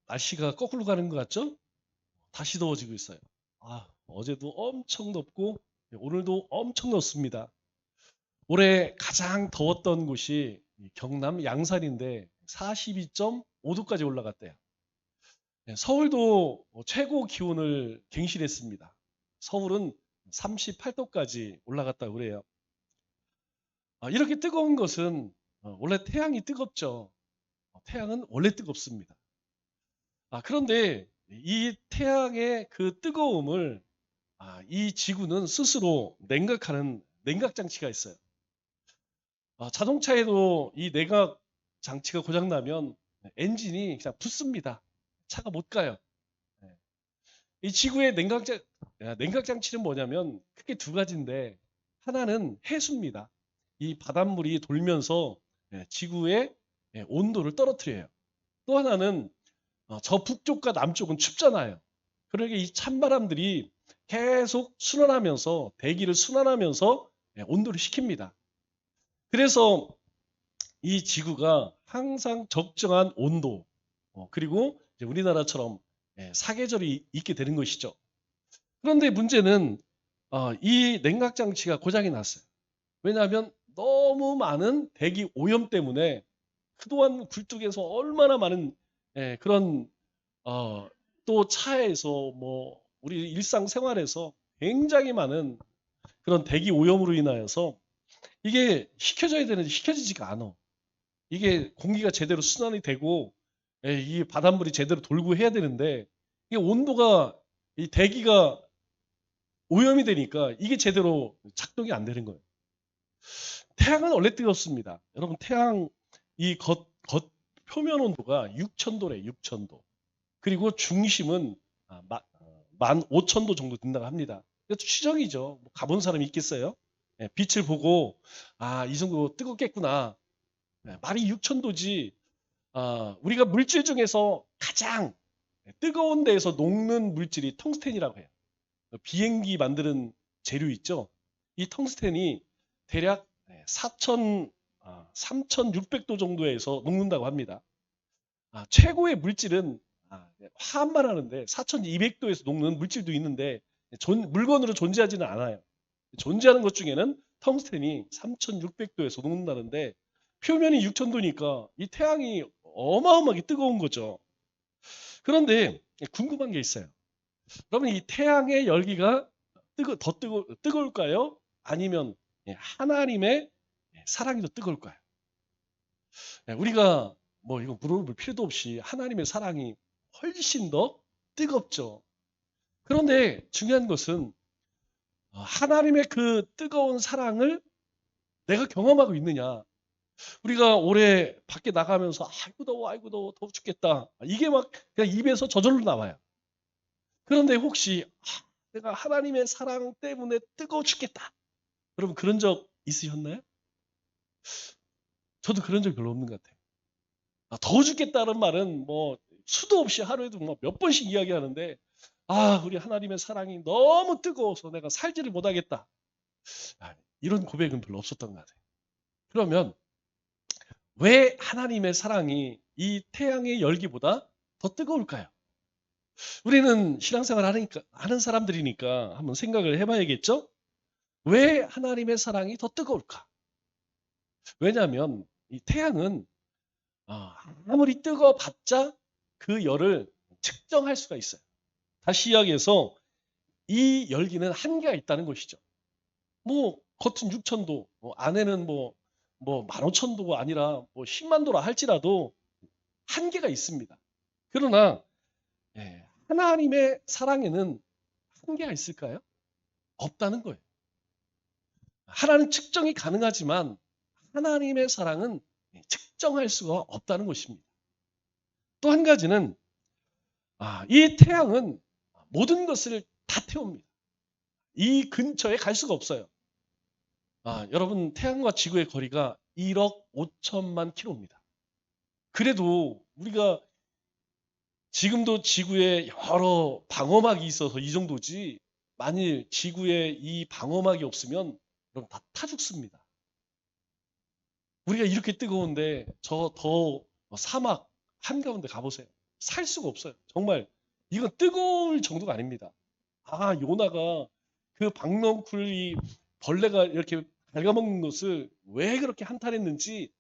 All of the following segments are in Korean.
날씨가 거꾸로 가는 것 같죠? 다시 더워지고 있어요. 어제도 엄청 덥고 오늘도 엄청 덥습니다. 올해 가장 더웠던 곳이 경남 양산인데 42.5도까지 올라갔대요. 서울도 최고 기온을 갱신했습니다. 서울은 38도까지 올라갔다고 그래요. 이렇게 뜨거운 것은 원래 태양이 뜨겁죠. 태양은 원래 뜨겁습니다. 그런데 이 태양의 그 뜨거움을 이 지구는 스스로 냉각하는 냉각 장치가 있어요. 자동차에도 이 냉각 장치가 고장나면 엔진이 그냥 붙습니다. 차가 못 가요. 네. 이 지구의 냉각 장치는 뭐냐면 크게 두 가지인데, 하나는 해수입니다. 이 바닷물이 돌면서 지구의 온도를 떨어뜨려요. 또 하나는 저 북쪽과 남쪽은 춥잖아요. 그러게 이 찬바람들이 계속 순환하면서 대기를 순환하면서 온도를 식힙니다. 그래서 이 지구가 항상 적정한 온도, 그리고 이제 우리나라처럼 사계절이 있게 되는 것이죠. 그런데 문제는 이 냉각 장치가 고장이 났어요. 왜냐하면 너무 많은 대기 오염 때문에 그동안 굴뚝에서 얼마나 많은 그런 또 차에서 뭐 우리 일상생활에서 굉장히 많은 그런 대기 오염으로 인하여서 이게 식혀져야 되는데 식혀지지가 않아. 이게 공기가 제대로 순환이 되고 이 바닷물이 제대로 돌고 해야 되는데, 이게 온도가 이 대기가 오염이 되니까 이게 제대로 작동이 안 되는 거예요. 태양은 원래 뜨겁습니다. 여러분, 태양 이 겉 표면 온도가 6,000도래, 6,000도. 그리고 중심은 15,000도 정도 된다고 합니다. 이것도 추정이죠. 뭐 가본 사람이 있겠어요? 빛을 보고 이 정도 뜨겁겠구나. 말이 6,000도지. 우리가 물질 중에서 가장 뜨거운 데에서 녹는 물질이 텅스텐이라고 해요. 비행기 만드는 재료 있죠. 이 텅스텐이 대략 3,600도 정도에서 녹는다고 합니다. 최고의 물질은 화합만 하는데 4,200도에서 녹는 물질도 있는데 물건으로 존재하지는 않아요. 존재하는 것 중에는 텅스텐이 3,600도에서 녹는다는데, 표면이 6,000도니까 이 태양이 어마어마하게 뜨거운 거죠. 그런데 궁금한 게 있어요. 그러면 이 태양의 열기가 뜨거울까요? 아니면 하나님의 사랑이 더 뜨거울까요? 우리가 뭐 이거 물어볼 필요도 없이 하나님의 사랑이 훨씬 더 뜨겁죠. 그런데 중요한 것은 하나님의 그 뜨거운 사랑을 내가 경험하고 있느냐. 우리가 올해 밖에 나가면서 아이고 더워 더워 죽겠다, 이게 막 그냥 입에서 저절로 나와요. 그런데 혹시 내가 하나님의 사랑 때문에 뜨거워 죽겠다, 여러분 그런 적 있으셨나요? 저도 그런 적 별로 없는 것 같아요. 더워 죽겠다는 말은 뭐 수도 없이 하루에도 뭐 몇 번씩 이야기하는데, 우리 하나님의 사랑이 너무 뜨거워서 내가 살지를 못하겠다, 이런 고백은 별로 없었던 것 같아요. 그러면 왜 하나님의 사랑이 이 태양의 열기보다 더 뜨거울까요? 우리는 신앙생활 하는 사람들이니까 한번 생각을 해봐야겠죠? 왜 하나님의 사랑이 더 뜨거울까? 왜냐하면 이 태양은 아무리 뜨거워봤자 그 열을 측정할 수가 있어요. 다시 이야기해서 이 열기는 한계가 있다는 것이죠. 뭐 겉은 6,000도, 안에는 뭐 15,000도가 아니라 뭐 10만 도라 할지라도 한계가 있습니다. 그러나 하나님의 사랑에는 한계가 있을까요? 없다는 거예요. 하나는 측정이 가능하지만 하나님의 사랑은 측정할 수가 없다는 것입니다. 또 한 가지는 이 태양은 모든 것을 다 태웁니다. 이 근처에 갈 수가 없어요. 여러분, 태양과 지구의 거리가 1억 5천만 킬로입니다. 그래도 우리가 지금도 지구에 여러 방어막이 있어서 이 정도지, 만일 지구에 이 방어막이 없으면 그럼 다 타 죽습니다. 우리가 이렇게 뜨거운데 저 더 사막 한가운데 가보세요. 살 수가 없어요. 정말 이건 뜨거울 정도가 아닙니다. 요나가 그 박넝쿨이 벌레가 이렇게 갉아먹는 것을 왜 그렇게 한탄했는지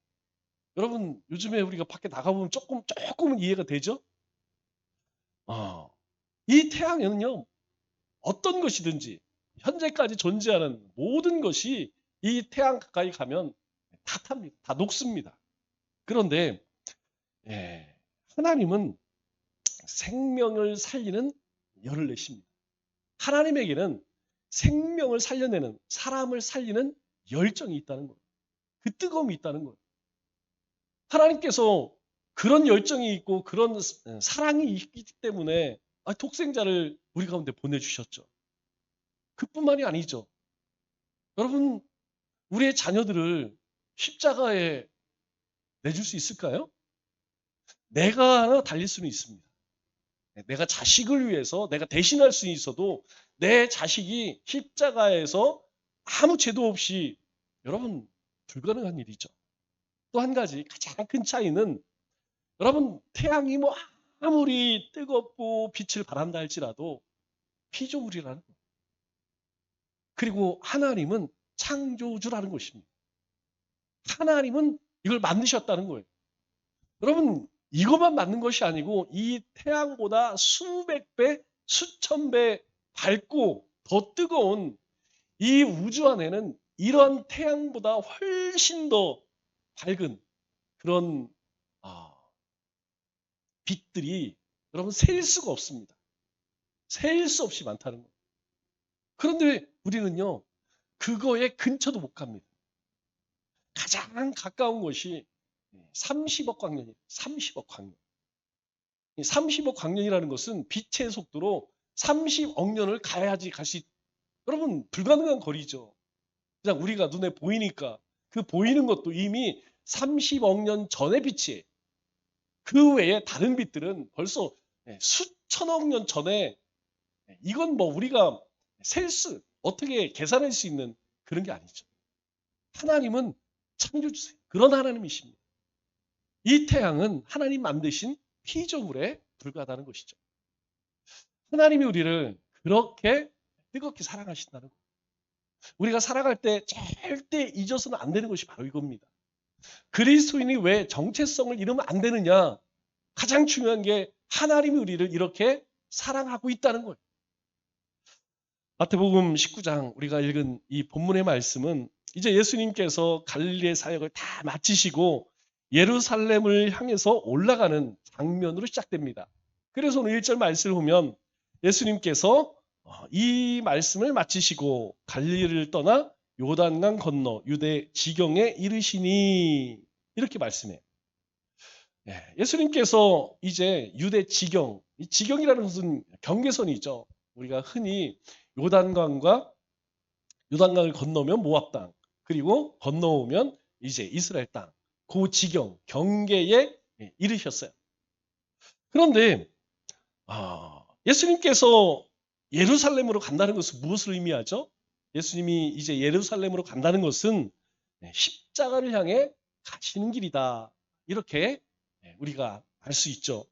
여러분 요즘에 우리가 밖에 나가보면 조금은 이해가 되죠? 이 태양에는요 어떤 것이든지 현재까지 존재하는 모든 것이 이 태양 가까이 가면 다 탑니다. 다 녹습니다. 그런데 하나님은 생명을 살리는 열을 내십니다. 하나님에게는 생명을 살려내는 사람을 살리는 열정이 있다는 거예요. 그 뜨거움이 있다는 거예요. 하나님께서 그런 열정이 있고 그런 사랑이 있기 때문에 독생자를 우리 가운데 보내주셨죠. 그뿐만이 아니죠. 여러분 우리의 자녀들을 십자가에 내줄 수 있을까요? 내가 하나 달릴 수는 있습니다. 내가 자식을 위해서 내가 대신할 수 있어도 내 자식이 십자가에서 아무 죄도 없이 여러분 불가능한 일이죠. 또 한 가지 가장 큰 차이는 여러분 태양이 뭐 아무리 뜨겁고 빛을 발한다 할지라도 피조물이라는 거. 그리고 하나님은 창조주라는 것입니다. 하나님은 이걸 만드셨다는 거예요. 여러분 이것만 맞는 것이 아니고 이 태양보다 수백 배, 수천 배 밝고 더 뜨거운 이 우주 안에는 이런 태양보다 훨씬 더 밝은 그런 빛들이 여러분 셀 수가 없습니다. 셀 수 없이 많다는 거예요. 그런데 우리는요 그거에 근처도 못 갑니다. 가장 가까운 것이 30억 광년이에요. 30억 광년. 30억 광년이라는 것은 빛의 속도로 30억 년을 가야지 갈 수 여러분 불가능한 거리죠. 그냥 우리가 눈에 보이니까 그 보이는 것도 이미 30억 년 전의 빛이에요. 그 외에 다른 빛들은 벌써 수천억 년 전에 이건 뭐 우리가 어떻게 계산할 수 있는 그런 게 아니죠. 하나님은 창조주세요. 그런 하나님이십니다. 이 태양은 하나님 만드신 피조물에 불과하다는 것이죠. 하나님이 우리를 그렇게 뜨겁게 사랑하신다는 거예요. 우리가 살아갈 때 절대 잊어서는 안 되는 것이 바로 이겁니다. 그리스도인이 왜 정체성을 잃으면 안 되느냐? 가장 중요한 게 하나님이 우리를 이렇게 사랑하고 있다는 거예요. 마태복음 19장 우리가 읽은 이 본문의 말씀은 이제 예수님께서 갈릴리의 사역을 다 마치시고 예루살렘을 향해서 올라가는 장면으로 시작됩니다. 그래서 오늘 1절 말씀을 보면 예수님께서 이 말씀을 마치시고 갈릴리를 떠나 요단강 건너 유대 지경에 이르시니 이렇게 말씀해요. 예수님께서 이제 유대 지경, 이 지경이라는 것은 경계선이죠. 우리가 흔히 요단강을 건너면 모압 땅, 그리고 건너오면 이제 이스라엘 땅, 그 지경, 경계에 이르셨어요. 그런데 예수님께서 예루살렘으로 간다는 것은 무엇을 의미하죠? 예수님이 이제 예루살렘으로 간다는 것은 십자가를 향해 가시는 길이다. 이렇게 우리가 알 수 있죠.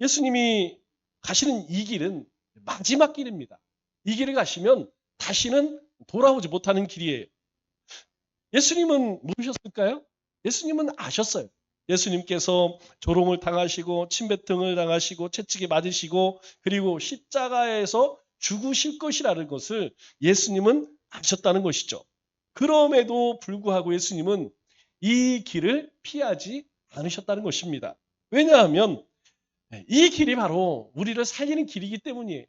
예수님이 가시는 이 길은 마지막 길입니다. 이 길을 가시면 다시는 돌아오지 못하는 길이에요. 예수님은 모르셨을까요? 예수님은 아셨어요. 예수님께서 조롱을 당하시고 침뱉음을 당하시고 채찍에 맞으시고 그리고 십자가에서 죽으실 것이라는 것을 예수님은 아셨다는 것이죠. 그럼에도 불구하고 예수님은 이 길을 피하지 않으셨다는 것입니다. 왜냐하면 이 길이 바로 우리를 살리는 길이기 때문이에요.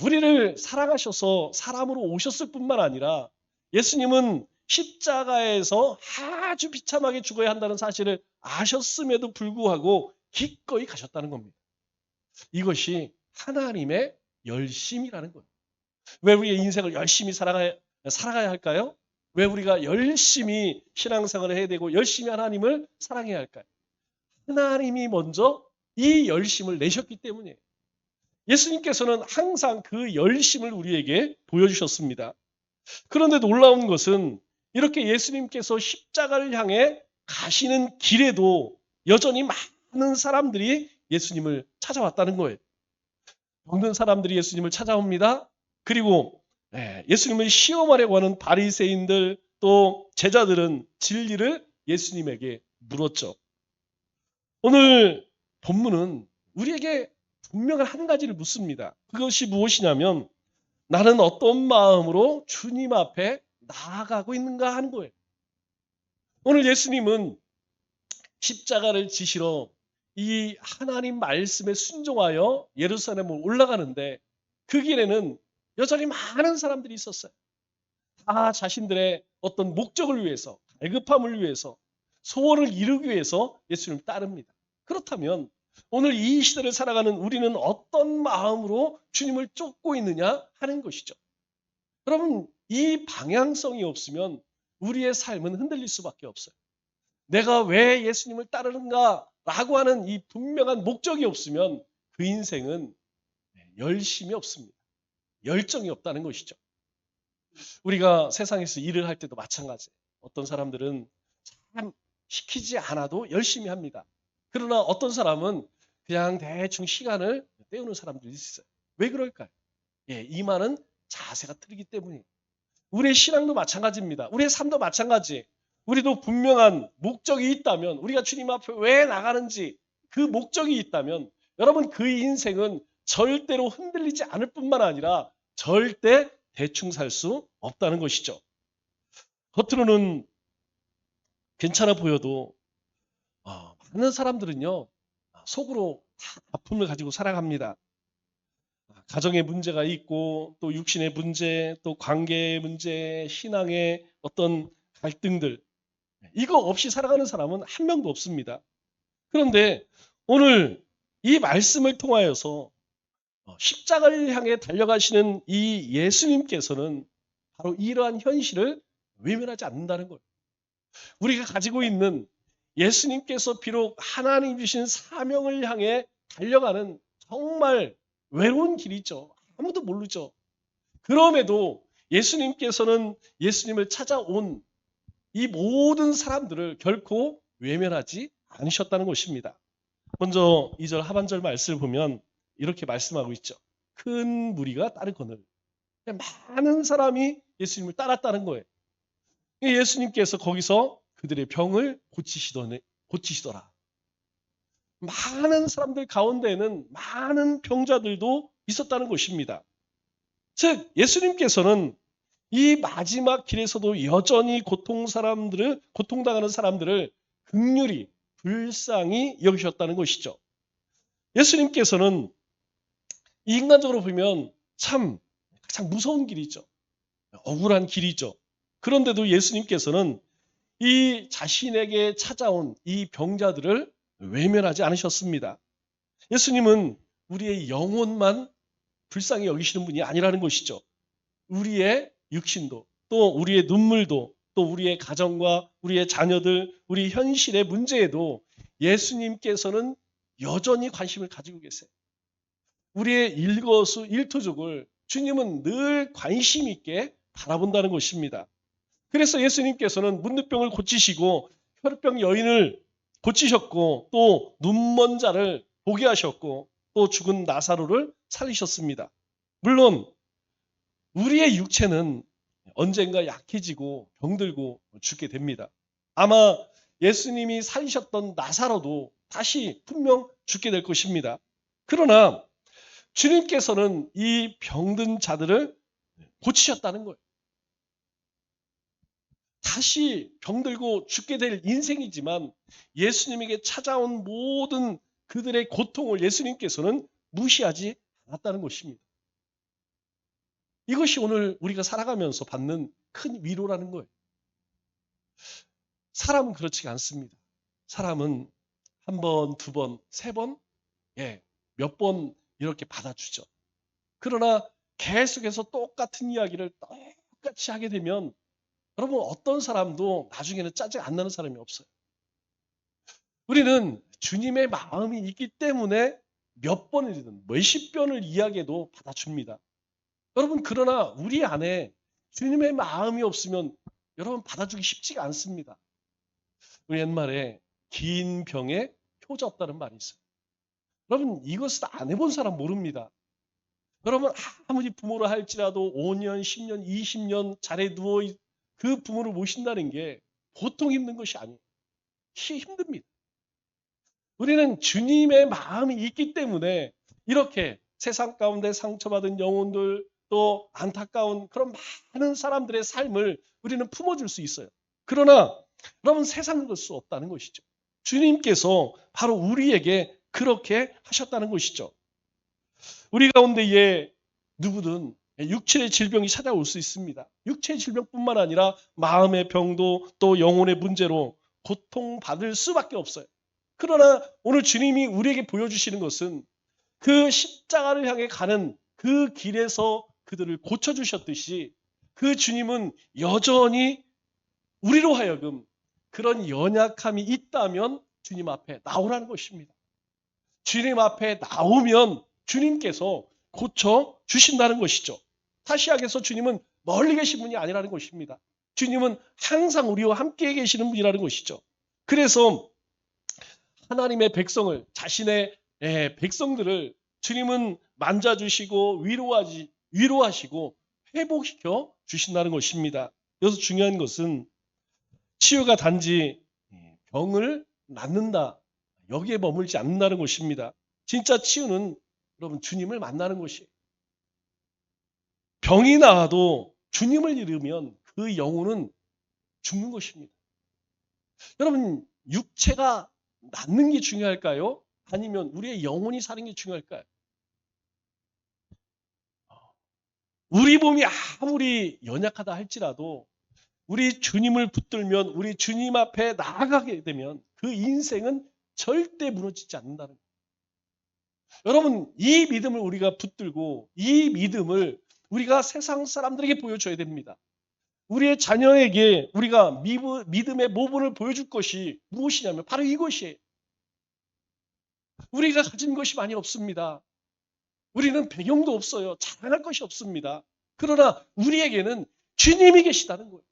우리를 사랑하셔서 사람으로 오셨을 뿐만 아니라 예수님은 십자가에서 아주 비참하게 죽어야 한다는 사실을 아셨음에도 불구하고 기꺼이 가셨다는 겁니다. 이것이 하나님의 열심이라는 거예요. 왜 우리의 인생을 열심히 살아가야 할까요? 왜 우리가 열심히 신앙생활을 해야 되고 열심히 하나님을 사랑해야 할까요? 하나님이 먼저 이 열심을 내셨기 때문이에요. 예수님께서는 항상 그 열심을 우리에게 보여주셨습니다. 그런데 놀라운 것은 이렇게 예수님께서 십자가를 향해 가시는 길에도 여전히 많은 사람들이 예수님을 찾아왔다는 거예요. 병든 사람들이 예수님을 찾아옵니다. 그리고 예수님을 시험하려고 하는 바리새인들 또 제자들은 진리를 예수님에게 물었죠. 오늘 본문은 우리에게 분명한 한 가지를 묻습니다. 그것이 무엇이냐면 나는 어떤 마음으로 주님 앞에 나아가고 있는가 하는 거예요. 오늘 예수님은 십자가를 지시러 이 하나님 말씀에 순종하여 예루살렘을 올라가는데 그 길에는 여전히 많은 사람들이 있었어요. 다 자신들의 어떤 목적을 위해서, 갈급함을 위해서, 소원을 이루기 위해서 예수님을 따릅니다. 그렇다면 오늘 이 시대를 살아가는 우리는 어떤 마음으로 주님을 쫓고 있느냐 하는 것이죠. 여러분, 이 방향성이 없으면 우리의 삶은 흔들릴 수밖에 없어요. 내가 왜 예수님을 따르는가 라고 하는 이 분명한 목적이 없으면 그 인생은 열심이 없습니다. 열정이 없다는 것이죠. 우리가 세상에서 일을 할 때도 마찬가지예요. 어떤 사람들은 참 시키지 않아도 열심히 합니다. 그러나 어떤 사람은 그냥 대충 시간을 때우는 사람들이 있어요. 왜 그럴까요? 이 말은 자세가 틀리기 때문이에요. 우리의 신앙도 마찬가지입니다. 우리의 삶도 마찬가지예요. 우리도 분명한 목적이 있다면 우리가 주님 앞에 왜 나가는지 그 목적이 있다면 여러분 그 인생은 절대로 흔들리지 않을 뿐만 아니라 절대 대충 살 수 없다는 것이죠. 겉으로는 괜찮아 보여도 많은 사람들은요 속으로 다 아픔을 가지고 살아갑니다. 가정의 문제가 있고 또 육신의 문제, 또 관계의 문제, 신앙의 어떤 갈등들 이거 없이 살아가는 사람은 한 명도 없습니다. 그런데 오늘 이 말씀을 통하여서 십자가를 향해 달려가시는 이 예수님께서는 바로 이러한 현실을 외면하지 않는다는 거예요. 우리가 가지고 있는 예수님께서 비록 하나님 주신 사명을 향해 달려가는 정말 외로운 길이죠. 아무도 모르죠. 그럼에도 예수님께서는 예수님을 찾아온 이 모든 사람들을 결코 외면하지 않으셨다는 것입니다. 먼저 2절 하반절 말씀을 보면 이렇게 말씀하고 있죠. 큰 무리가 따르거늘. 많은 사람이 예수님을 따랐다는 거예요. 예수님께서 거기서 그들의 병을 고치시더라. 많은 사람들 가운데에는 많은 병자들도 있었다는 것입니다. 즉 예수님께서는 이 마지막 길에서도 여전히 고통당하는 사람들을 긍휼히 불쌍히 여기셨다는 것이죠. 예수님께서는 인간적으로 보면 참 무서운 길이죠. 억울한 길이죠. 그런데도 예수님께서는 이 자신에게 찾아온 이 병자들을 외면하지 않으셨습니다. 예수님은 우리의 영혼만 불쌍히 여기시는 분이 아니라는 것이죠. 우리의 육신도 또 우리의 눈물도 또 우리의 가정과 우리의 자녀들, 우리 현실의 문제에도 예수님께서는 여전히 관심을 가지고 계세요. 우리의 일거수일투족을 주님은 늘 관심 있게 바라본다는 것입니다. 그래서 예수님께서는 문둥병을 고치시고 혈병 여인을 고치셨고 또 눈먼 자를 보게 하셨고 또 죽은 나사로를 살리셨습니다. 물론 우리의 육체는 언젠가 약해지고 병들고 죽게 됩니다. 아마 예수님이 살리셨던 나사로도 다시 분명 죽게 될 것입니다. 그러나 주님께서는 이 병든 자들을 고치셨다는 거예요. 다시 병들고 죽게 될 인생이지만 예수님에게 찾아온 모든 그들의 고통을 예수님께서는 무시하지 않았다는 것입니다. 이것이 오늘 우리가 살아가면서 받는 큰 위로라는 거예요. 사람은 그렇지가 않습니다. 사람은 한 번, 두 번, 세 번, 몇 번 이렇게 받아주죠. 그러나 계속해서 똑같은 이야기를 똑같이 하게 되면 여러분 어떤 사람도 나중에는 짜증 안 나는 사람이 없어요. 우리는 주님의 마음이 있기 때문에 몇 번이든 몇십 번을 이야기해도 받아줍니다. 여러분 그러나 우리 안에 주님의 마음이 없으면 여러분 받아주기 쉽지가 않습니다. 우리 옛말에 긴 병에 효자 없다는 말이 있어요. 여러분 이것을 안 해본 사람 모릅니다. 여러분 아무리 부모를 할지라도 5년, 10년, 20년 잘해 누워 그 부모를 모신다는 게 보통 힘든 것이 아니에요. 힘듭니다. 우리는 주님의 마음이 있기 때문에 이렇게 세상 가운데 상처받은 영혼들 또 안타까운 그런 많은 사람들의 삶을 우리는 품어줄 수 있어요. 그러나 여러분 세상은 그럴 수 없다는 것이죠. 주님께서 바로 우리에게 그렇게 하셨다는 것이죠. 우리 가운데에 누구든 육체의 질병이 찾아올 수 있습니다. 육체의 질병뿐만 아니라 마음의 병도 또 영혼의 문제로 고통받을 수밖에 없어요. 그러나 오늘 주님이 우리에게 보여주시는 것은 그 십자가를 향해 가는 그 길에서 그들을 고쳐주셨듯이 그 주님은 여전히 우리로 하여금 그런 연약함이 있다면 주님 앞에 나오라는 것입니다. 주님 앞에 나오면 주님께서 고쳐주신다는 것이죠. 타시아에서 주님은 멀리 계신 분이 아니라는 것입니다. 주님은 항상 우리와 함께 계시는 분이라는 것이죠. 그래서 하나님의 백성을 자신의 백성들을 주님은 만져주시고 위로하시고 회복시켜 주신다는 것입니다. 여기서 중요한 것은 치유가 단지 병을 낫는다 여기에 머물지 않는다는 것입니다. 진짜 치유는 여러분 주님을 만나는 것이에요. 병이 나아도 주님을 잃으면 그 영혼은 죽는 것입니다. 여러분 육체가 낫는 게 중요할까요? 아니면 우리의 영혼이 사는 게 중요할까요? 우리 몸이 아무리 연약하다 할지라도 우리 주님을 붙들면 우리 주님 앞에 나아가게 되면 그 인생은 절대 무너지지 않는다는 거예요. 여러분 이 믿음을 우리가 붙들고 이 믿음을 우리가 세상 사람들에게 보여줘야 됩니다. 우리의 자녀에게 우리가 믿음의 모범을 보여줄 것이 무엇이냐면 바로 이것이에요. 우리가 가진 것이 많이 없습니다. 우리는 배경도 없어요. 자랑할 것이 없습니다. 그러나 우리에게는 주님이 계시다는 거예요.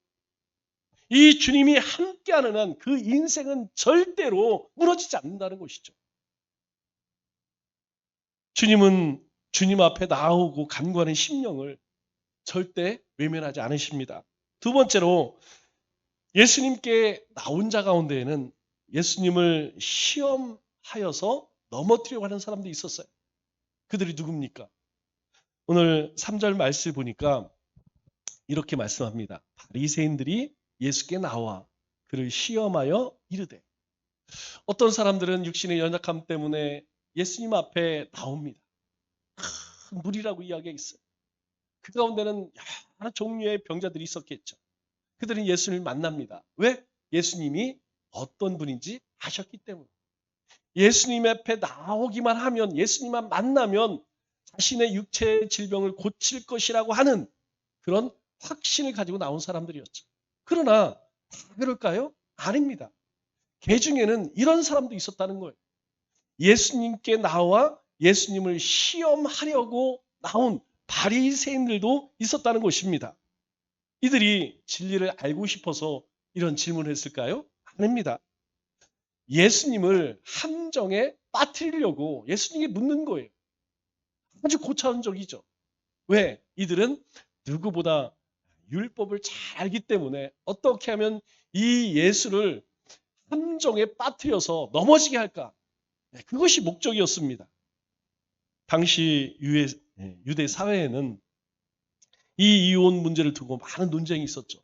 이 주님이 함께하는 한 그 인생은 절대로 무너지지 않는다는 것이죠. 주님은 주님 앞에 나오고 간구하는 심령을 절대 외면하지 않으십니다. 두 번째로 예수님께 나온 자 가운데에는 예수님을 시험하여서 넘어뜨리려고 하는 사람도 있었어요. 그들이 누굽니까? 오늘 3절 말씀 보니까 이렇게 말씀합니다. 바리새인들이 예수께 나와 그를 시험하여 이르되. 어떤 사람들은 육신의 연약함 때문에 예수님 앞에 나옵니다. 큰 무리라고 이야기했어요. 그 가운데는 여러 종류의 병자들이 있었겠죠. 그들은 예수님을 만납니다. 왜? 예수님이 어떤 분인지 아셨기 때문에. 예수님 앞에 나오기만 하면 예수님만 만나면 자신의 육체의 질병을 고칠 것이라고 하는 그런 확신을 가지고 나온 사람들이었죠. 그러나 다 그럴까요? 아닙니다. 그 중에는 이런 사람도 있었다는 거예요. 예수님께 나와 예수님을 시험하려고 나온 바리새인들도 있었다는 것입니다. 이들이 진리를 알고 싶어서 이런 질문을 했을까요? 아닙니다. 예수님을 함정에 빠뜨리려고 예수님께 묻는 거예요. 아주 고차원적이죠. 왜? 이들은 누구보다 율법을 잘 알기 때문에 어떻게 하면 이 예수를 함정에 빠뜨려서 넘어지게 할까? 그것이 목적이었습니다. 당시 유대 사회에는 이 이혼 문제를 두고 많은 논쟁이 있었죠.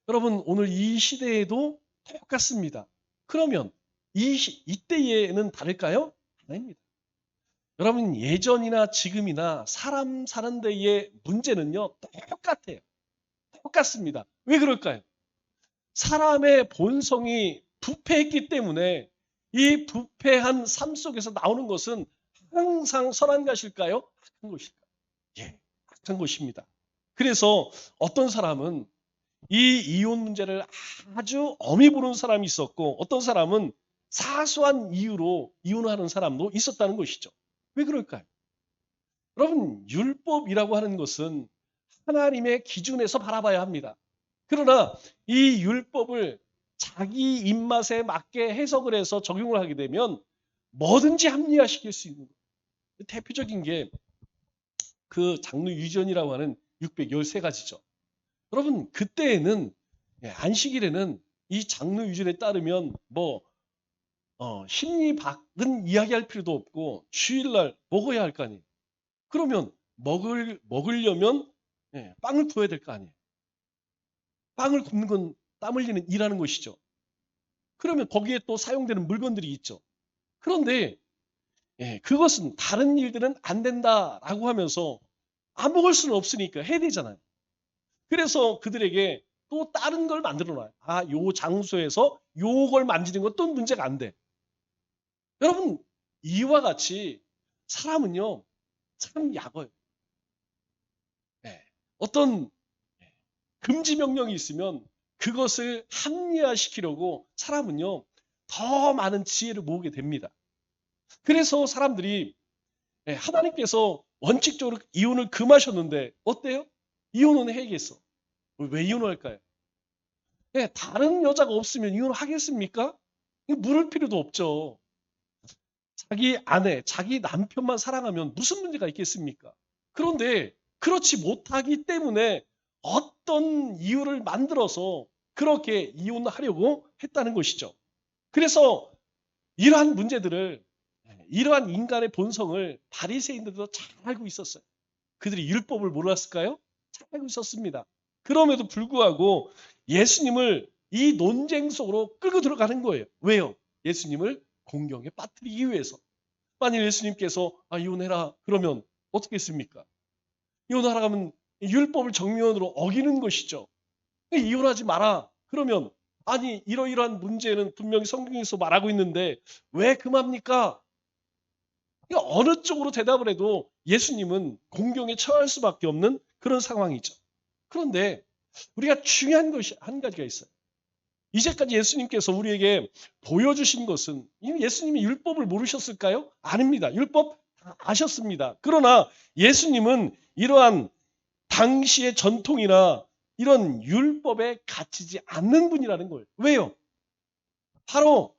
여러분 오늘 이 시대에도 똑같습니다. 그러면 이때에는 다를까요? 아닙니다. 여러분 예전이나 지금이나 사람 사는 데의 문제는요 똑같아요. 똑같습니다. 왜 그럴까요? 사람의 본성이 부패했기 때문에 이 부패한 삶 속에서 나오는 것은 항상 선한 것일까요? 악한 것일까요? 예, 악한 것입니다. 그래서 어떤 사람은 이 이혼 문제를 아주 엄히 보는 사람이 있었고 어떤 사람은 사소한 이유로 이혼하는 사람도 있었다는 것이죠. 왜 그럴까요? 여러분 율법이라고 하는 것은 하나님의 기준에서 바라봐야 합니다. 그러나 이 율법을 자기 입맛에 맞게 해석을 해서 적용을 하게 되면 뭐든지 합리화시킬 수 있는 거예요. 대표적인 게 그 장로 유전이라고 하는 613가지죠. 여러분 그때에는 안식일에는 이 장로 유전에 따르면 심리박은 이야기할 필요도 없고 주일날 먹어야 할 거 아니에요. 그러면 먹으려면 빵을 구워야 될 거 아니에요. 빵을 굽는 건 땀 흘리는 일하는 것이죠. 그러면 거기에 또 사용되는 물건들이 있죠. 그런데 그것은 다른 일들은 안 된다라고 하면서 안 먹을 수는 없으니까 해야 되잖아요. 그래서 그들에게 또 다른 걸 만들어 놔요. 요 장소에서 요걸 만지는 건 또 문제가 안 돼. 여러분 이와 같이 사람은요 참 약어요. 어떤 금지 명령이 있으면 그것을 합리화시키려고 사람은요 더 많은 지혜를 모으게 됩니다. 그래서 사람들이 하나님께서 원칙적으로 이혼을 금하셨는데 어때요? 이혼은 해야겠어. 왜 이혼을 할까요? 다른 여자가 없으면 이혼을 하겠습니까? 물을 필요도 없죠. 자기 아내, 자기 남편만 사랑하면 무슨 문제가 있겠습니까? 그런데 그렇지 못하기 때문에 어떤 이유를 만들어서 그렇게 이혼하려고 했다는 것이죠. 그래서 이러한 문제들을 이러한 인간의 본성을 바리새인들도 잘 알고 있었어요. 그들이 율법을 몰랐을까요? 잘 알고 있었습니다. 그럼에도 불구하고 예수님을 이 논쟁 속으로 끌고 들어가는 거예요. 왜요? 예수님을 공경에 빠뜨리기 위해서. 만일 예수님께서 이혼해라 그러면 어떻게 했습니까? 이혼하라 하면 율법을 정면으로 어기는 것이죠. 이혼하지 마라 그러면 아니 이러이러한 문제는 분명히 성경에서 말하고 있는데 왜 금합니까? 어느 쪽으로 대답을 해도 예수님은 공경에 처할 수밖에 없는 그런 상황이죠. 그런데 우리가 중요한 것이 한 가지가 있어요. 이제까지 예수님께서 우리에게 보여주신 것은 예수님이 율법을 모르셨을까요? 아닙니다. 율법 다 아셨습니다. 그러나 예수님은 이러한 당시의 전통이나 이런 율법에 갇히지 않는 분이라는 거예요. 왜요? 바로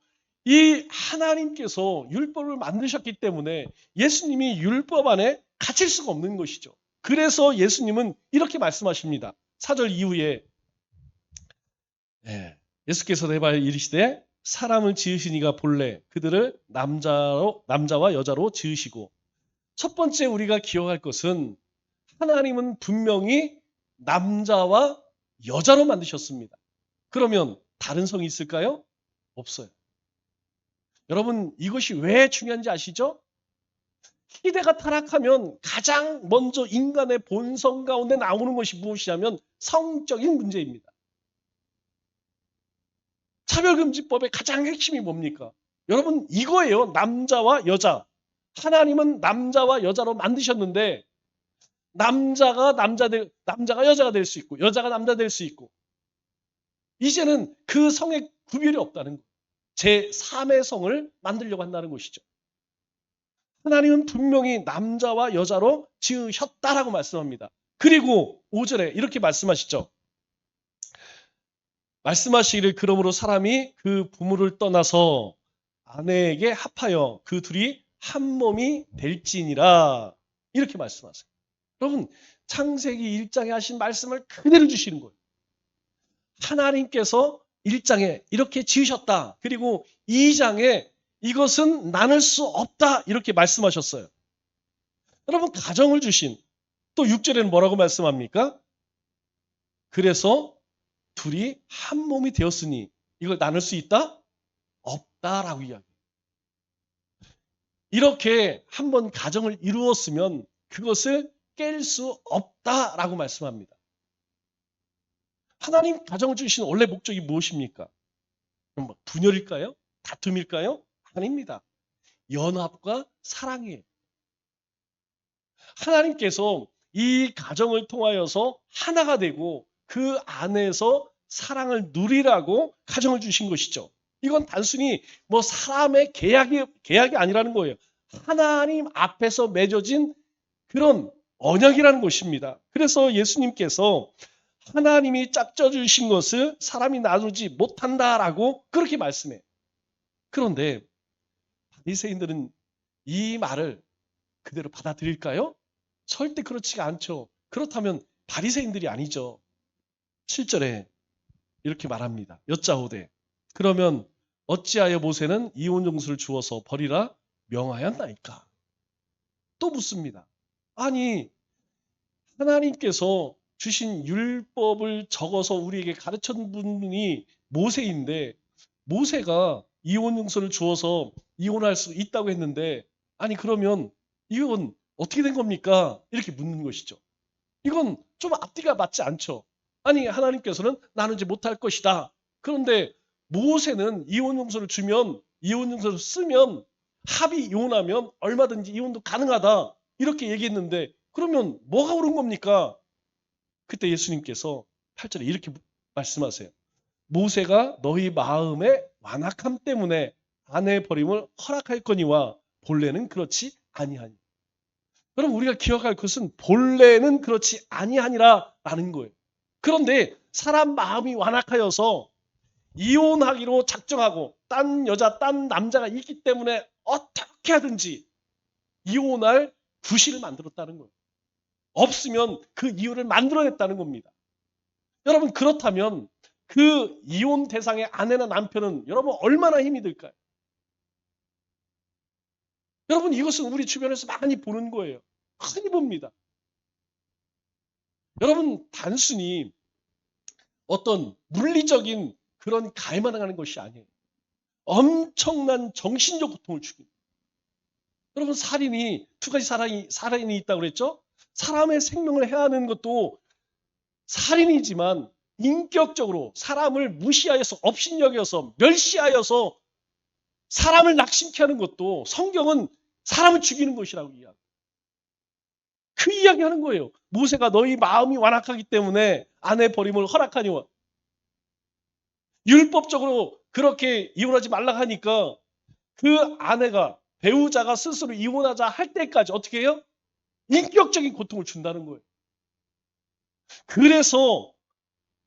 이 하나님께서 율법을 만드셨기 때문에 예수님이 율법 안에 갇힐 수가 없는 것이죠. 그래서 예수님은 이렇게 말씀하십니다. 4절 이후에 예수께서 내발 이르시되 사람을 지으시니가 본래 그들을 남자와 여자로 지으시고 첫 번째 우리가 기억할 것은 하나님은 분명히 남자와 여자로 만드셨습니다. 그러면 다른 성이 있을까요? 없어요. 여러분 이것이 왜 중요한지 아시죠? 시대가 타락하면 가장 먼저 인간의 본성 가운데 나오는 것이 무엇이냐면 성적인 문제입니다. 차별금지법의 가장 핵심이 뭡니까? 여러분 이거예요. 남자와 여자. 하나님은 남자와 여자로 만드셨는데 남자가 여자가 될 수 있고 여자가 남자 될 수 있고 이제는 그 성의 구별이 없다는 거예요. 제3의 성을 만들려고 한다는 것이죠. 하나님은 분명히 남자와 여자로 지으셨다라고 말씀합니다. 그리고 5절에 이렇게 말씀하시죠. 말씀하시기를 그러므로 사람이 그 부모를 떠나서 아내에게 합하여 그 둘이 한 몸이 될지니라 이렇게 말씀하세요. 여러분 창세기 1장에 하신 말씀을 그대로 주시는 거예요. 하나님께서 1장에 이렇게 지으셨다. 그리고 2장에 이것은 나눌 수 없다. 이렇게 말씀하셨어요. 여러분 가정을 주신 또 6절에는 뭐라고 말씀합니까? 그래서 둘이 한 몸이 되었으니 이걸 나눌 수 있다? 없다라고 이야기해요. 이렇게 한번 가정을 이루었으면 그것을 깰 수 없다라고 말씀합니다. 하나님 가정을 주신 원래 목적이 무엇입니까? 분열일까요? 다툼일까요? 아닙니다. 연합과 사랑이에요. 하나님께서 이 가정을 통하여서 하나가 되고 그 안에서 사랑을 누리라고 가정을 주신 것이죠. 이건 단순히 사람의 계약이 아니라는 거예요. 하나님 앞에서 맺어진 그런 언약이라는 것입니다. 그래서 예수님께서 하나님이 짝져 주신 것을 사람이 나누지 못한다라고 그렇게 말씀해요. 그런데 바리새인들은 이 말을 그대로 받아들일까요? 절대 그렇지가 않죠. 그렇다면 바리새인들이 아니죠. 7절에 이렇게 말합니다. 여짜오되 그러면 어찌하여 모세는 이혼 정수를 주어서 버리라 명하였나이까? 또 묻습니다. 아니 하나님께서 주신 율법을 적어서 우리에게 가르친 분이 모세인데 모세가 이혼 용서를 주어서 이혼할 수 있다고 했는데 아니 그러면 이건 어떻게 된 겁니까? 이렇게 묻는 것이죠. 이건 좀 앞뒤가 맞지 않죠. 아니 하나님께서는 나는 이제 못할 것이다. 그런데 모세는 이혼 용서를 주면 이혼 용서를 쓰면 합의 이혼하면 얼마든지 이혼도 가능하다. 이렇게 얘기했는데 그러면 뭐가 옳은 겁니까? 그때 예수님께서 8절에 이렇게 말씀하세요. 모세가 너희 마음의 완악함 때문에 아내 버림을 허락할거니와 본래는 그렇지 아니하니. 여러분 우리가 기억할 것은 본래는 그렇지 아니하니라라는 거예요. 그런데 사람 마음이 완악하여서 이혼하기로 작정하고 딴 여자, 딴 남자가 있기 때문에 어떻게 하든지 이혼할 구실을 만들었다는 거예요. 없으면 그 이유를 만들어냈다는 겁니다. 여러분 그렇다면 그 이혼 대상의 아내나 남편은 여러분 얼마나 힘이 들까요? 여러분 이것은 우리 주변에서 많이 보는 거예요. 흔히 봅니다. 여러분 단순히 어떤 물리적인 그런 가해만 하는 것이 아니에요. 엄청난 정신적 고통을 주고. 여러분 살인이 두 가지 살인이 있다고 그랬죠? 사람의 생명을 해하는 것도 살인이지만 인격적으로 사람을 무시하여서 업신여겨서 멸시하여서 사람을 낙심케 하는 것도 성경은 사람을 죽이는 것이라고 이야기합니다. 그 이야기하는 거예요. 모세가 너희 마음이 완악하기 때문에 아내 버림을 허락하니와 율법적으로 그렇게 이혼하지 말라 하니까 그 아내가 배우자가 스스로 이혼하자 할 때까지 어떻게 해요? 인격적인 고통을 준다는 거예요. 그래서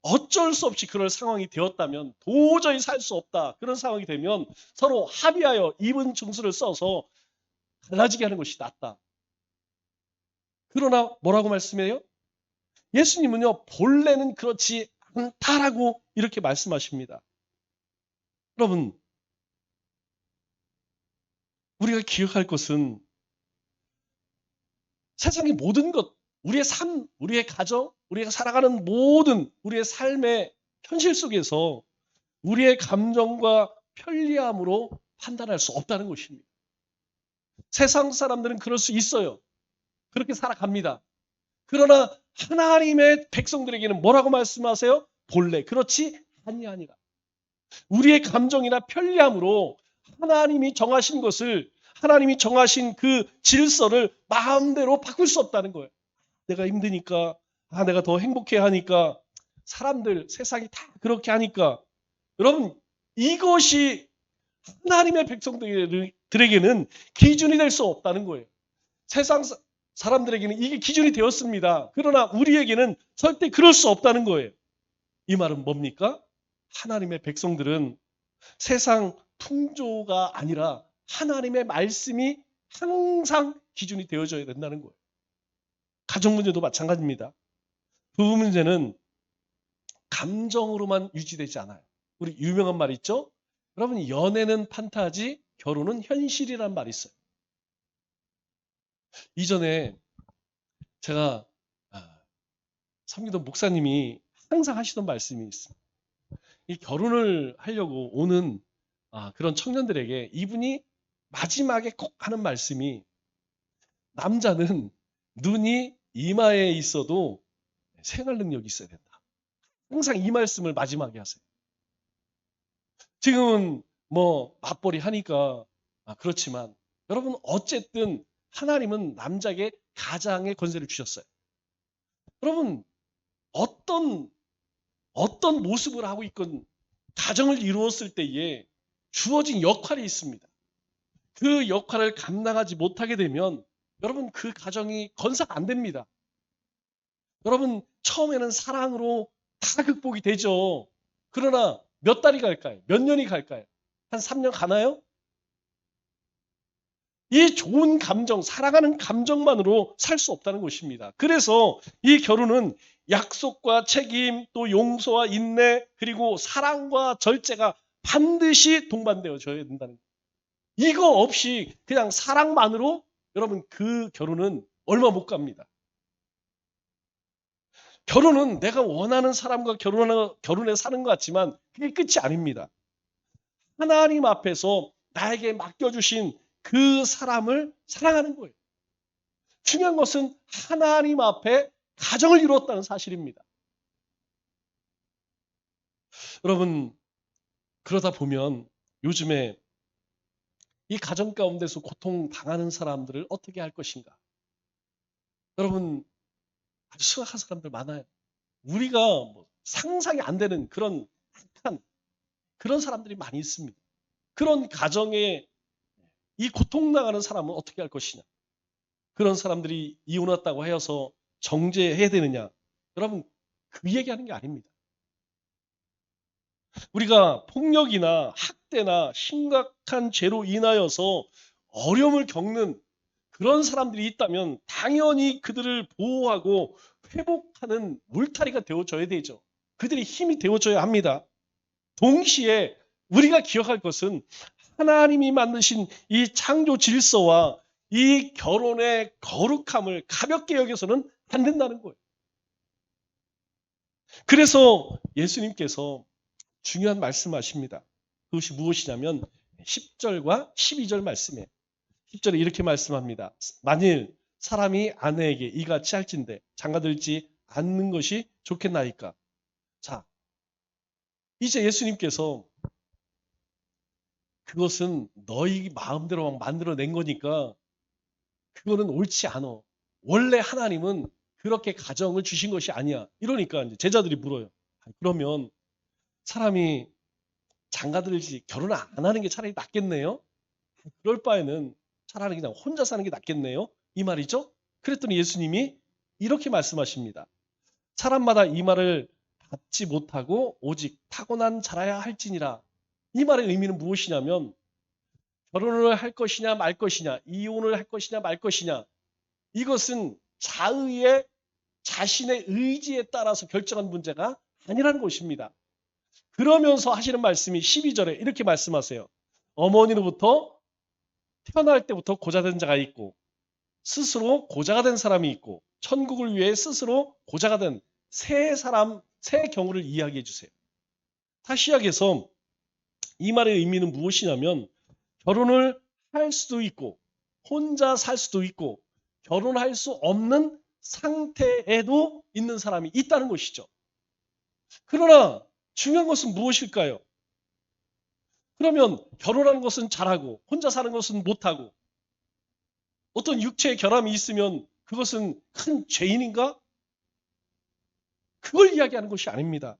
어쩔 수 없이 그럴 상황이 되었다면 도저히 살 수 없다. 그런 상황이 되면 서로 합의하여 이혼 증서를 써서 갈라지게 하는 것이 낫다. 그러나 뭐라고 말씀해요? 예수님은요. 본래는 그렇지 않다라고 이렇게 말씀하십니다. 여러분 우리가 기억할 것은 세상의 모든 것, 우리의 삶, 우리의 가정, 우리가 살아가는 모든 우리의 삶의 현실 속에서 우리의 감정과 편리함으로 판단할 수 없다는 것입니다. 세상 사람들은 그럴 수 있어요. 그렇게 살아갑니다. 그러나 하나님의 백성들에게는 뭐라고 말씀하세요? 본래 그렇지 아니하니라. 우리의 감정이나 편리함으로 하나님이 정하신 것을 하나님이 정하신 그 질서를 마음대로 바꿀 수 없다는 거예요. 내가 힘드니까 내가 더 행복해 하니까 사람들 세상이 다 그렇게 하니까 여러분 이것이 하나님의 백성들에게는 기준이 될 수 없다는 거예요. 세상 사람들에게는 이게 기준이 되었습니다. 그러나 우리에게는 절대 그럴 수 없다는 거예요. 이 말은 뭡니까? 하나님의 백성들은 세상 풍조가 아니라 하나님의 말씀이 항상 기준이 되어져야 된다는 거예요. 가정 문제도 마찬가지입니다. 부부 문제는 감정으로만 유지되지 않아요. 우리 유명한 말 있죠? 여러분 연애는 판타지, 결혼은 현실이란 말이 있어요. 이전에 제가 섬기던 목사님이 항상 하시던 말씀이 있습니다. 이 결혼을 하려고 오는 그런 청년들에게 이분이 마지막에 꼭 하는 말씀이 남자는 눈이 이마에 있어도 생활 능력이 있어야 된다. 항상 이 말씀을 마지막에 하세요. 지금은 뭐 맞벌이 하니까 그렇지만 여러분 어쨌든 하나님은 남자에게 가장의 권세를 주셨어요. 여러분 어떤 모습을 하고 있건 가정을 이루었을 때에 주어진 역할이 있습니다. 그 역할을 감당하지 못하게 되면 여러분 그 가정이 건사가 안 됩니다. 여러분 처음에는 사랑으로 다 극복이 되죠. 그러나 몇 달이 갈까요? 몇 년이 갈까요? 한 3년 가나요? 이 좋은 감정, 사랑하는 감정만으로 살 수 없다는 것입니다. 그래서 이 결혼은 약속과 책임, 또 용서와 인내, 그리고 사랑과 절제가 반드시 동반되어져야 된다는 거예요. 이거 없이 그냥 사랑만으로 여러분 그 결혼은 얼마 못 갑니다. 결혼은 내가 원하는 사람과 결혼해 사는 것 같지만 그게 끝이 아닙니다. 하나님 앞에서 나에게 맡겨주신 그 사람을 사랑하는 거예요. 중요한 것은 하나님 앞에 가정을 이루었다는 사실입니다. 여러분, 그러다 보면 요즘에 이 가정 가운데서 고통당하는 사람들을 어떻게 할 것인가? 여러분, 아주 심각한 사람들 많아요. 우리가 뭐 상상이 안 되는 그런 악한 그런 사람들이 많이 있습니다. 그런 가정에 이 고통당하는 사람은 어떻게 할 것이냐? 그런 사람들이 이혼했다고 하여서 정죄해야 되느냐? 여러분, 그 얘기하는 게 아닙니다. 우리가 폭력이나 학대나 심각한 죄로 인하여서 어려움을 겪는 그런 사람들이 있다면 당연히 그들을 보호하고 회복하는 울타리가 되어줘야 되죠. 그들이 힘이 되어줘야 합니다. 동시에 우리가 기억할 것은 하나님이 만드신 이 창조 질서와 이 결혼의 거룩함을 가볍게 여겨서는 안 된다는 거예요. 그래서 예수님께서 중요한 말씀하십니다. 그것이 무엇이냐면 10절과 12절 말씀에 10절에 이렇게 말씀합니다. 만일 사람이 아내에게 이같이 할진대 장가들지 않는 것이 좋겠나이까. 자, 이제 예수님께서 그것은 너희 마음대로 막 만들어낸 거니까 그거는 옳지 않아. 원래 하나님은 그렇게 가정을 주신 것이 아니야. 이러니까 이제 제자들이 물어요. 그러면 사람이 장가들지 결혼 안 하는 게 차라리 낫겠네요. 그럴 바에는 차라리 그냥 혼자 사는 게 낫겠네요. 이 말이죠. 그랬더니 예수님이 이렇게 말씀하십니다. 사람마다 이 말을 받지 못하고 오직 타고난 자라야 할지니라. 이 말의 의미는 무엇이냐면 결혼을 할 것이냐 말 것이냐, 이혼을 할 것이냐 말 것이냐, 이것은 자의의 자신의 의지에 따라서 결정한 문제가 아니라는 것입니다. 그러면서 하시는 말씀이 12절에 이렇게 말씀하세요. 어머니로부터 태어날 때부터 고자된 자가 있고 스스로 고자가 된 사람이 있고 천국을 위해 스스로 고자가 된 새 사람, 새 경우를 이야기해 주세요. 다시 이야기해서 이 말의 의미는 무엇이냐면 결혼을 할 수도 있고 혼자 살 수도 있고 결혼할 수 없는 상태에도 있는 사람이 있다는 것이죠. 그러나 중요한 것은 무엇일까요? 그러면 결혼하는 것은 잘하고 혼자 사는 것은 못하고 어떤 육체의 결함이 있으면 그것은 큰 죄인인가? 그걸 이야기하는 것이 아닙니다.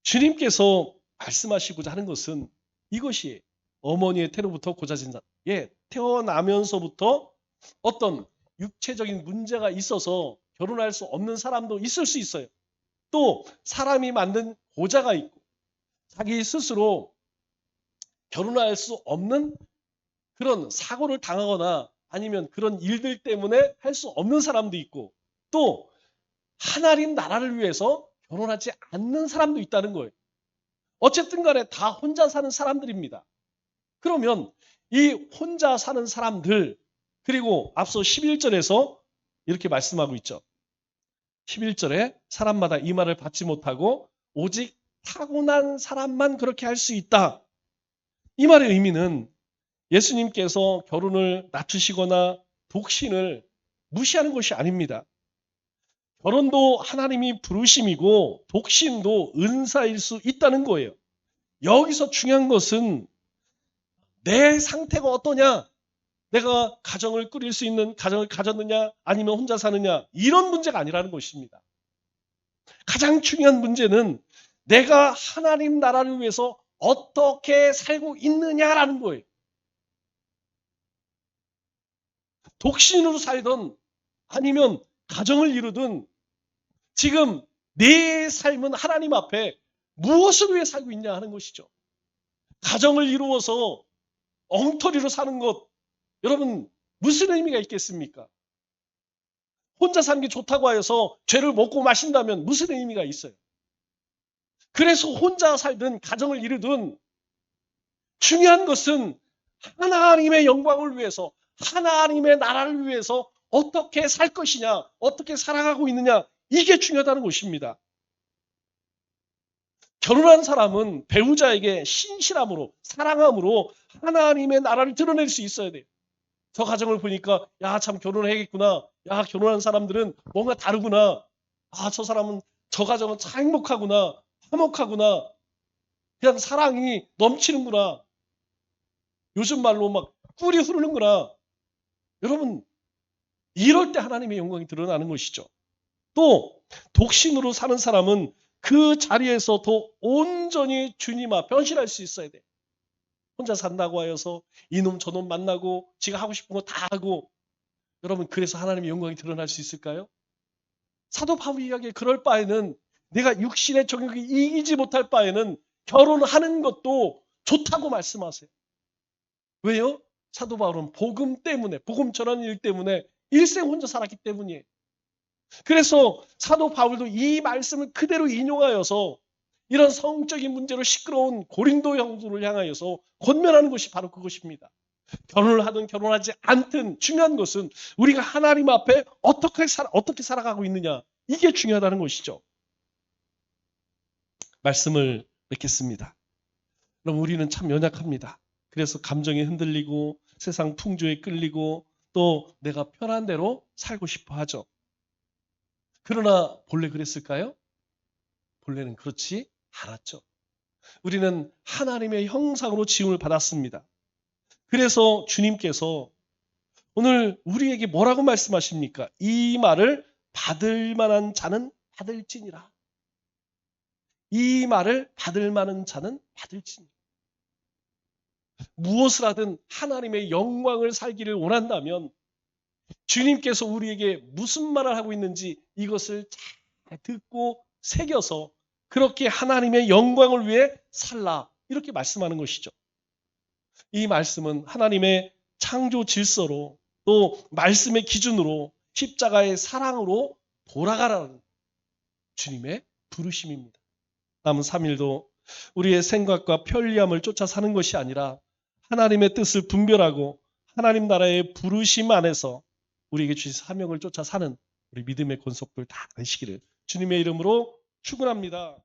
주님께서 말씀하시고자 하는 것은 이것이 어머니의 태로부터 고자진 자. 예, 태어나면서부터 어떤 육체적인 문제가 있어서 결혼할 수 없는 사람도 있을 수 있어요. 또 사람이 만든 고자가 있고 자기 스스로 결혼할 수 없는 그런 사고를 당하거나 아니면 그런 일들 때문에 할 수 없는 사람도 있고 또 하나님 나라를 위해서 결혼하지 않는 사람도 있다는 거예요. 어쨌든 간에 다 혼자 사는 사람들입니다. 그러면 이 혼자 사는 사람들 그리고 앞서 11절에서 이렇게 말씀하고 있죠. 11절에 사람마다 이 말을 받지 못하고 오직 타고난 사람만 그렇게 할 수 있다. 이 말의 의미는 예수님께서 결혼을 낮추시거나 독신을 무시하는 것이 아닙니다. 결혼도 하나님이 부르심이고 독신도 은사일 수 있다는 거예요. 여기서 중요한 것은 내 상태가 어떠냐? 내가 가정을 꾸릴 수 있는 가정을 가졌느냐? 아니면 혼자 사느냐? 이런 문제가 아니라는 것입니다. 가장 중요한 문제는 내가 하나님 나라를 위해서 어떻게 살고 있느냐라는 거예요. 독신으로 살던 아니면 가정을 이루든 지금 내 삶은 하나님 앞에 무엇을 위해 살고 있냐 하는 것이죠. 가정을 이루어서 엉터리로 사는 것, 여러분 무슨 의미가 있겠습니까? 혼자 사는 게 좋다고 하여서 죄를 먹고 마신다면 무슨 의미가 있어요? 그래서 혼자 살든 가정을 이루든 중요한 것은 하나님의 영광을 위해서, 하나님의 나라를 위해서 어떻게 살 것이냐, 어떻게 살아가고 있느냐, 이게 중요하다는 것입니다. 결혼한 사람은 배우자에게 신실함으로, 사랑함으로 하나님의 나라를 드러낼 수 있어야 돼요. 저 가정을 보니까 야, 참 결혼해야겠구나. 야, 결혼한 사람들은 뭔가 다르구나. 아, 저 사람은, 저 가정은 참 행복하구나. 화목하구나. 그냥 사랑이 넘치는구나. 요즘 말로 막 꿀이 흐르는구나. 여러분, 이럴 때 하나님의 영광이 드러나는 것이죠. 또 독신으로 사는 사람은 그 자리에서 더 온전히 주님 앞 변신할 수 있어야 돼. 혼자 산다고 하여서 이놈 저놈 만나고 지가 하고 싶은 거 다 하고, 여러분 그래서 하나님의 영광이 드러날 수 있을까요? 사도 바울이 이야기해 그럴 바에는, 내가 육신의 정욕이 이기지 못할 바에는 결혼하는 것도 좋다고 말씀하세요. 왜요? 사도 바울은 복음 때문에, 복음 전하는 일 때문에 일생 혼자 살았기 때문이에요. 그래서 사도 바울도 이 말씀을 그대로 인용하여서 이런 성적인 문제로 시끄러운 고린도 형들을 향하여서 권면하는 것이 바로 그것입니다. 결혼을 하든 결혼하지 않든 중요한 것은 우리가 하나님 앞에 어떻게 살아가고 있느냐, 이게 중요하다는 것이죠. 말씀을 맺겠습니다. 그럼 우리는 참 연약합니다. 그래서 감정이 흔들리고 세상 풍조에 끌리고 또 내가 편한 대로 살고 싶어 하죠. 그러나 본래 그랬을까요? 본래는 그렇지 않았죠. 우리는 하나님의 형상으로 지음을 받았습니다. 그래서 주님께서 오늘 우리에게 뭐라고 말씀하십니까? 이 말을 받을 만한 자는 받을지니라. 이 말을 받을 만한 자는 받을지니라. 무엇을 하든 하나님의 영광을 살기를 원한다면 주님께서 우리에게 무슨 말을 하고 있는지 이것을 잘 듣고 새겨서 그렇게 하나님의 영광을 위해 살라, 이렇게 말씀하는 것이죠. 이 말씀은 하나님의 창조 질서로, 또 말씀의 기준으로, 십자가의 사랑으로 돌아가라는 주님의 부르심입니다. 남은 3일도 우리의 생각과 편리함을 쫓아 사는 것이 아니라 하나님의 뜻을 분별하고 하나님 나라의 부르심 안에서 우리에게 주신 사명을 쫓아 사는 우리 믿음의 권속들 다 되시기를 주님의 이름으로 축원합니다.